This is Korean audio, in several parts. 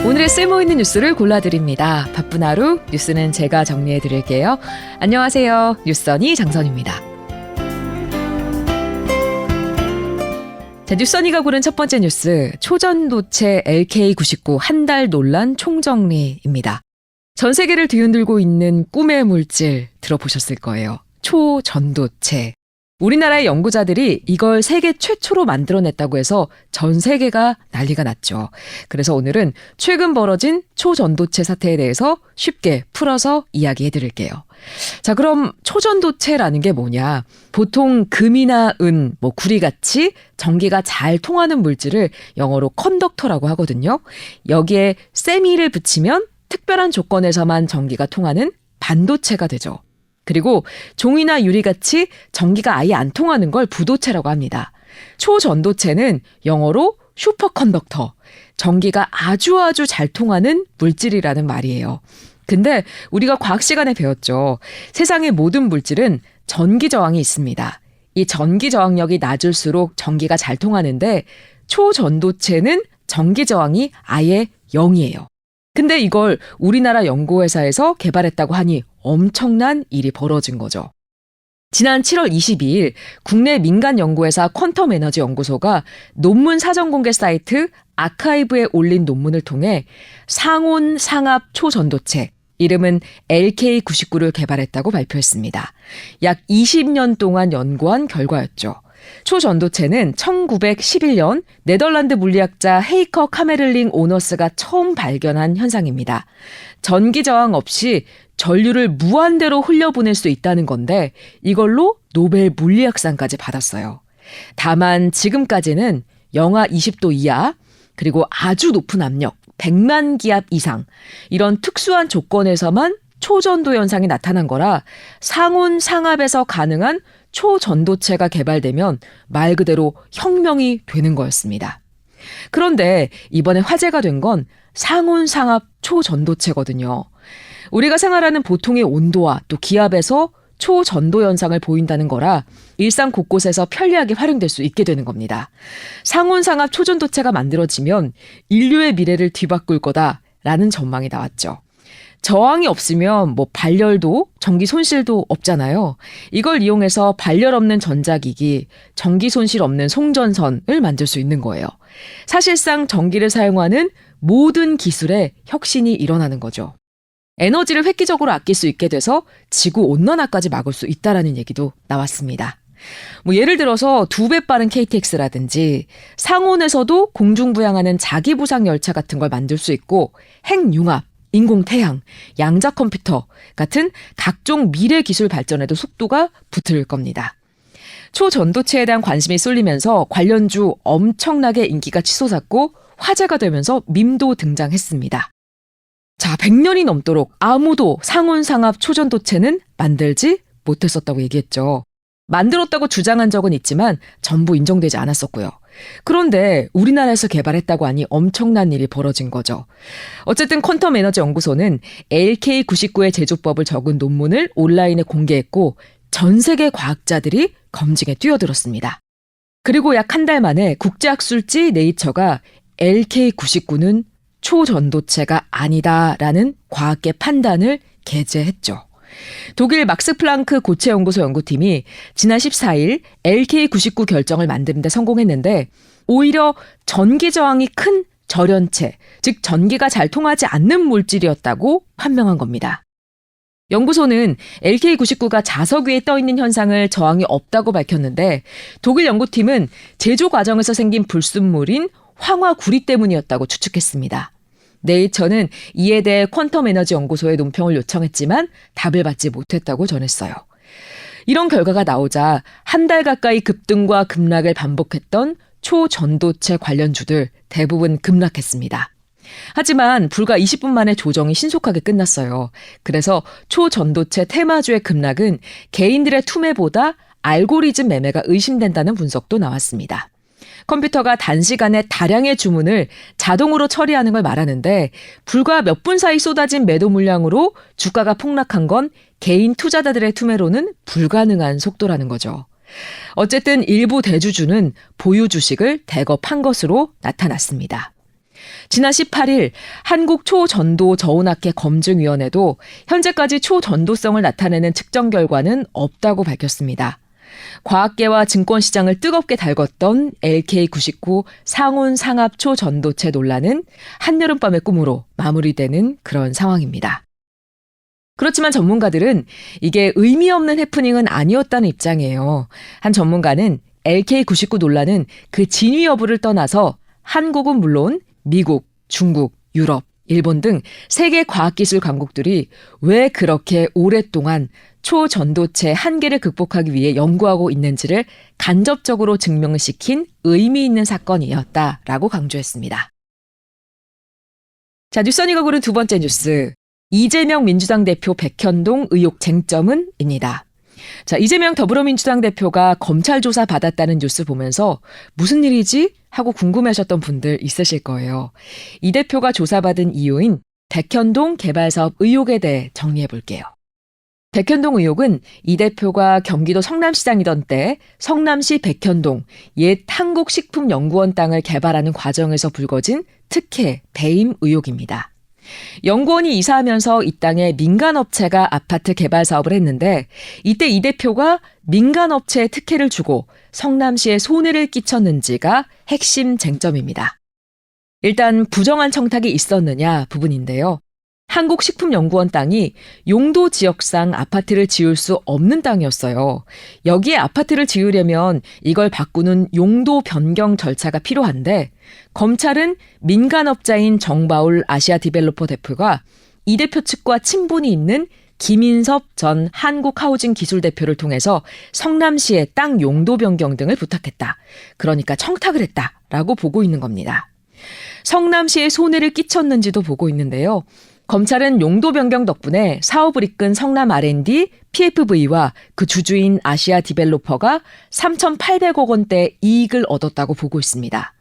오늘의 쓸모있는 뉴스를 골라드립니다. 바쁜 하루 뉴스는 제가 정리해드릴게요. 안녕하세요. 뉴스언니 장선입니다. 자, 뉴스언니가 고른 첫 번째 뉴스, 초전도체 LK99 한 달 논란 총정리입니다. 전 세계를 뒤흔들고 있는 꿈의 물질 들어보셨을 거예요. 초전도체. 우리나라의 연구자들이 이걸 세계 최초로 만들어냈다고 해서 전 세계가 난리가 났죠. 그래서 오늘은 최근 벌어진 초전도체 사태에 대해서 쉽게 풀어서 이야기해드릴게요. 자, 그럼 초전도체라는 게 뭐냐? 보통 금이나 은, 구리같이 전기가 잘 통하는 물질을 영어로 컨덕터라고 하거든요. 여기에 세미를 붙이면 특별한 조건에서만 전기가 통하는 반도체가 되죠. 그리고 종이나 유리같이 전기가 아예 안 통하는 걸 부도체라고 합니다. 초전도체는 영어로 슈퍼컨덕터, 전기가 아주 잘 통하는 물질이라는 말이에요. 근데 우리가 과학 시간에 배웠죠. 세상의 모든 물질은 전기 저항이 있습니다. 이 전기 저항력이 낮을수록 전기가 잘 통하는데 초전도체는 전기 저항이 아예 0이에요. 근데 이걸 우리나라 연구회사에서 개발했다고 하니 엄청난 일이 벌어진 거죠. 지난 7월 22일 국내 민간 연구회사 퀀텀 에너지 연구소가 논문 사전 공개 사이트 아카이브에 올린 논문을 통해 상온 상압 초전도체, 이름은 LK99를 개발했다고 발표했습니다. 약 20년 동안 연구한 결과였죠. 초전도체는 1911년 네덜란드 물리학자 헤이커 카메를링 오너스가 처음 발견한 현상입니다. 전기 저항 없이 전류를 무한대로 흘려보낼 수 있다는 건데 이걸로 노벨 물리학상까지 받았어요. 다만 지금까지는 영하 20도 이하, 그리고 아주 높은 압력, 100만 기압 이상, 이런 특수한 조건에서만 초전도 현상이 나타난 거라 상온 상압에서 가능한 초전도체가 개발되면 말 그대로 혁명이 되는 거였습니다. 그런데 이번에 화제가 된 건 상온 상압 초전도체거든요. 우리가 생활하는 보통의 온도와 또 기압에서 초전도 현상을 보인다는 거라 일상 곳곳에서 편리하게 활용될 수 있게 되는 겁니다. 상온 상압 초전도체가 만들어지면 인류의 미래를 뒤바꿀 거다라는 전망이 나왔죠. 저항이 없으면 발열도 전기 손실도 없잖아요. 이걸 이용해서 발열 없는 전자기기, 전기 손실 없는 송전선을 만들 수 있는 거예요. 사실상 전기를 사용하는 모든 기술에 혁신이 일어나는 거죠. 에너지를 획기적으로 아낄 수 있게 돼서 지구 온난화까지 막을 수 있다라는 얘기도 나왔습니다. 예를 들어서 2배 빠른 KTX라든지 상온에서도 공중부양하는 자기부상 열차 같은 걸 만들 수 있고 핵융합, 인공태양, 양자컴퓨터 같은 각종 미래 기술 발전에도 속도가 붙을 겁니다. 초전도체에 대한 관심이 쏠리면서 관련주 엄청나게 인기가 치솟았고 화제가 되면서 밈도 등장했습니다. 자, 100년이 넘도록 아무도 상온 상압 초전도체는 만들지 못했었다고 얘기했죠. 만들었다고 주장한 적은 있지만 전부 인정되지 않았었고요. 그런데 우리나라에서 개발했다고 하니 엄청난 일이 벌어진 거죠. 어쨌든 퀀텀 에너지 연구소는 LK99의 제조법을 적은 논문을 온라인에 공개했고 전 세계 과학자들이 검증에 뛰어들었습니다. 그리고 약 한 달 만에 국제학술지 네이처가 LK99는 초전도체가 아니다라는 과학계 판단을 게재했죠. 독일 막스 플랑크 고체연구소 연구팀이 지난 14일 LK99 결정을 만드는 데 성공했는데 오히려 전기 저항이 큰 절연체, 즉 전기가 잘 통하지 않는 물질이었다고 판명한 겁니다. 연구소는 LK99가 자석 위에 떠있는 현상을 저항이 없다고 밝혔는데 독일 연구팀은 제조 과정에서 생긴 불순물인 황화구리 때문이었다고 추측했습니다. 네이처는 이에 대해 퀀텀 에너지 연구소에 논평을 요청했지만 답을 받지 못했다고 전했어요. 이런 결과가 나오자 한 달 가까이 급등과 급락을 반복했던 초전도체 관련주들 대부분 급락했습니다. 하지만 불과 20분 만에 조정이 신속하게 끝났어요. 그래서 초전도체 테마주의 급락은 개인들의 투매보다 알고리즘 매매가 의심된다는 분석도 나왔습니다. 컴퓨터가 단시간에 다량의 주문을 자동으로 처리하는 걸 말하는데 불과 몇 분 사이 쏟아진 매도 물량으로 주가가 폭락한 건 개인 투자자들의 투매로는 불가능한 속도라는 거죠. 어쨌든 일부 대주주는 보유 주식을 대거 판 것으로 나타났습니다. 지난 18일 한국초전도저온학회 검증위원회도 현재까지 초전도성을 나타내는 측정 결과는 없다고 밝혔습니다. 과학계와 증권시장을 뜨겁게 달궜던 LK99 상온 상압 초전도체 논란은 한여름밤의 꿈으로 마무리되는 그런 상황입니다. 그렇지만 전문가들은 이게 의미 없는 해프닝은 아니었다는 입장이에요. 한 전문가는 LK99 논란은 그 진위 여부를 떠나서 한국은 물론 미국, 중국, 유럽, 일본 등 세계 과학기술 강국들이 왜 그렇게 오랫동안 초전도체 한계를 극복하기 위해 연구하고 있는지를 간접적으로 증명시킨 의미 있는 사건이었다라고 강조했습니다. 자, 뉴스원이가 고른 두 번째 뉴스. 이재명 민주당 대표 백현동 의혹 쟁점은?입니다. 자, 이재명 더불어민주당 대표가 검찰 조사 받았다는 뉴스 보면서 무슨 일이지? 하고 궁금해하셨던 분들 있으실 거예요. 이 대표가 조사받은 이유인 백현동 개발사업 의혹에 대해 정리해 볼게요. 백현동 의혹은 이 대표가 경기도 성남시장이던 때 성남시 백현동 옛 한국식품연구원 땅을 개발하는 과정에서 불거진 특혜 배임 의혹입니다. 연구원이 이사하면서 이 땅에 민간업체가 아파트 개발 사업을 했는데 이때 이 대표가 민간업체에 특혜를 주고 성남시에 손해를 끼쳤는지가 핵심 쟁점입니다. 일단 부정한 청탁이 있었느냐 부분인데요. 한국식품연구원 땅이 용도 지역상 아파트를 지을 수 없는 땅이었어요. 여기에 아파트를 지으려면 이걸 바꾸는 용도 변경 절차가 필요한데 검찰은 민간업자인 정바울 아시아 디벨로퍼 대표가 이 대표 측과 친분이 있는 김인섭 전 한국하우징 기술 대표를 통해서 성남시의 땅 용도 변경 등을 부탁했다. 그러니까 청탁을 했다라고 보고 있는 겁니다. 성남시에 손해를 끼쳤는지도 보고 있는데요. 검찰은 용도 변경 덕분에 사업을 이끈 성남 R&D, PFV와 그 주주인 아시아 디벨로퍼가 3,800억 원대 이익을 얻었다고 보고 있습니다.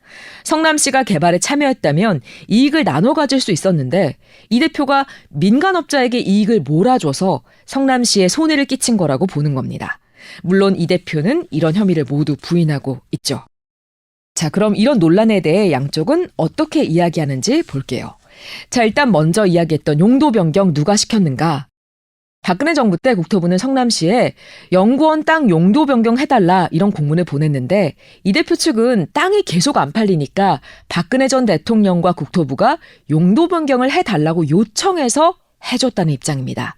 성남시가 개발에 참여했다면 이익을 나눠 가질 수 있었는데 이 대표가 민간업자에게 이익을 몰아줘서 성남시에 손해를 끼친 거라고 보는 겁니다. 물론 이 대표는 이런 혐의를 모두 부인하고 있죠. 자, 그럼 이런 논란에 대해 양쪽은 어떻게 이야기하는지 볼게요. 자, 일단 먼저 이야기했던 용도 변경 누가 시켰는가? 박근혜 정부 때 국토부는 성남시에 연구원 땅 용도 변경해달라 이런 공문을 보냈는데 이 대표 측은 땅이 계속 안 팔리니까 박근혜 전 대통령과 국토부가 용도 변경을 해달라고 요청해서 해줬다는 입장입니다.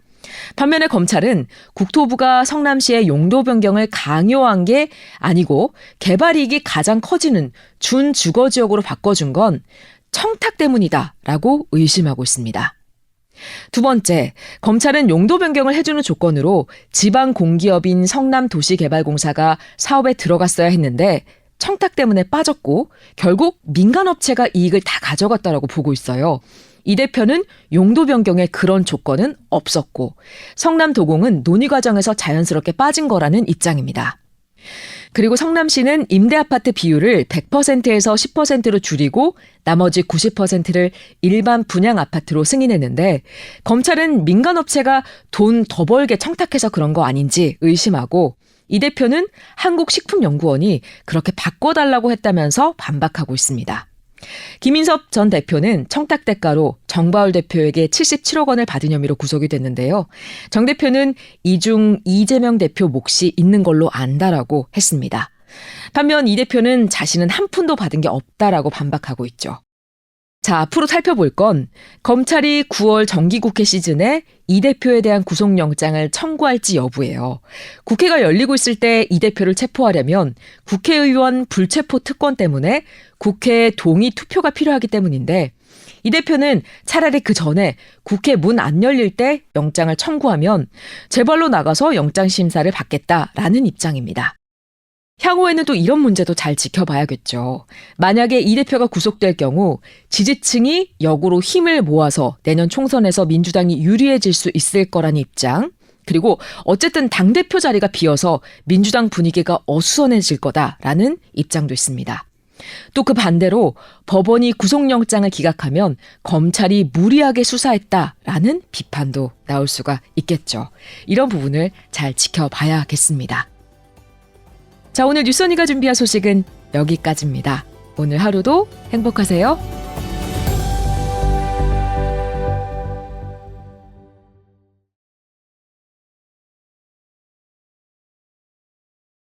반면에 검찰은 국토부가 성남시의 용도 변경을 강요한 게 아니고 개발 이익이 가장 커지는 준주거지역으로 바꿔준 건 청탁 때문이다라고 의심하고 있습니다. 두 번째, 검찰은 용도 변경을 해주는 조건으로 지방 공기업인 성남도시개발공사가 사업에 들어갔어야 했는데 청탁 때문에 빠졌고 결국 민간업체가 이익을 다 가져갔다라고 보고 있어요. 이 대표는 용도 변경에 그런 조건은 없었고 성남도공은 논의 과정에서 자연스럽게 빠진 거라는 입장입니다. 그리고 성남시는 임대아파트 비율을 100%에서 10%로 줄이고 나머지 90%를 일반 분양 아파트로 승인했는데 검찰은 민간업체가 돈 더 벌게 청탁해서 그런 거 아닌지 의심하고 이 대표는 한국식품연구원이 그렇게 바꿔달라고 했다면서 반박하고 있습니다. 김인섭 전 대표는 청탁 대가로 정바울 대표에게 77억 원을 받은 혐의로 구속이 됐는데요. 정 대표는 이중 이재명 대표 몫이 있는 걸로 안다라고 했습니다. 반면 이 대표는 자신은 한 푼도 받은 게 없다라고 반박하고 있죠. 자, 앞으로 살펴볼 건 검찰이 9월 정기국회 시즌에 이 대표에 대한 구속영장을 청구할지 여부예요. 국회가 열리고 있을 때 이 대표를 체포하려면 국회의원 불체포 특권 때문에 국회 동의 투표가 필요하기 때문인데 이 대표는 차라리 그 전에 국회 문 안 열릴 때 영장을 청구하면 재벌로 나가서 영장 심사를 받겠다라는 입장입니다. 향후에는 또 이런 문제도 잘 지켜봐야겠죠. 만약에 이 대표가 구속될 경우 지지층이 역으로 힘을 모아서 내년 총선에서 민주당이 유리해질 수 있을 거라는 입장, 그리고 어쨌든 당대표 자리가 비어서 민주당 분위기가 어수선해질 거다라는 입장도 있습니다. 또 그 반대로 법원이 구속영장을 기각하면 검찰이 무리하게 수사했다라는 비판도 나올 수가 있겠죠. 이런 부분을 잘 지켜봐야겠습니다. 자, 오늘 뉴스원이가 준비한 소식은 여기까지입니다. 오늘 하루도 행복하세요.